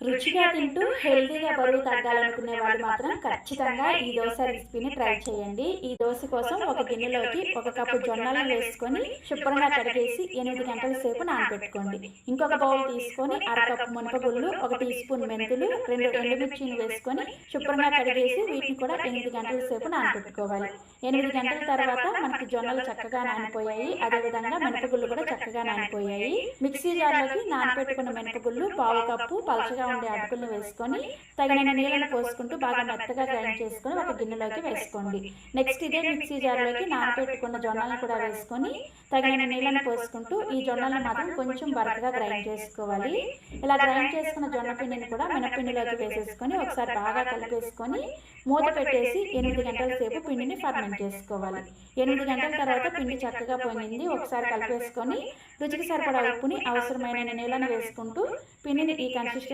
రుచిగా తింటూ హెల్తీగా బరువు తగ్గాలనుకునే వాళ్ళు మాత్రం ఖచ్చితంగా ఈ దోస రెసిపీని ట్రై చేయండి. ఈ దోస కోసం ఒక గిన్నెలోకి 1 కప్పు జొన్నలను వేసుకొని శుభ్రంగా కడిగేసి 8 గంటల సేపు నానబెట్టుకోండి. ఇంకొక బౌల్ తీసుకొని అరకప్పు మినపగుళ్ళు, 1 టీ స్పూన్ మెంతులు, 2 ఎండుమిర్చిని వేసుకొని శుభ్రంగా కడిగేసి వీటిని కూడా 8 గంటల సేపు నానబెట్టుకోవాలి. 8 గంటల తర్వాత మనకి జొన్నలు చక్కగా నానిపోయాయి. అదేవిధంగా మినపగుళ్ళు కూడా చక్కగా నానిపోయాయి. మిక్సీ జార్లోకి నానబెట్టుకున్న మినపగుళ్ళు పావు కప్పు పలచగా ఉండే అటుకులను వేసుకొని తగినన్ని నీళ్ళను పోసుకుంటూ బాగా మెత్తగా గ్రైండ్ చేసుకొని ఒక గిన్నెలోకి వేసుకోండి. నెక్స్ట్ ఇదే మిక్సీ జార్లోకి నానబెట్టుకున్న జొన్నలను కూడా వేసుకొని తగినన్ని నీళ్ళను పోసుకుంటూ ఈ జొన్నలను మాత్రం కొంచెం బరకగా గ్రైండ్ చేసుకోవాలి. ఇలా గ్రైండ్ చేసుకున్న జొన్న పిండిని కూడా మినపిండిలోకి వేసేసుకొని ఒకసారి బాగా కలిపేసుకొని మూత పెట్టేసి 8 గంటల సేపు పిండిని ఫర్మెంట్ చేసుకోవాలి. 8 గంటల తర్వాత పిండి చక్కగా పొంగింది. ఒకసారి కలిపేసుకొని రుచికి సరిపడా ఉప్పుని అవసరమైన నీళ్ళను వేసుకుంటూ పిండిని ఈ కన్సిస్టెన్సీ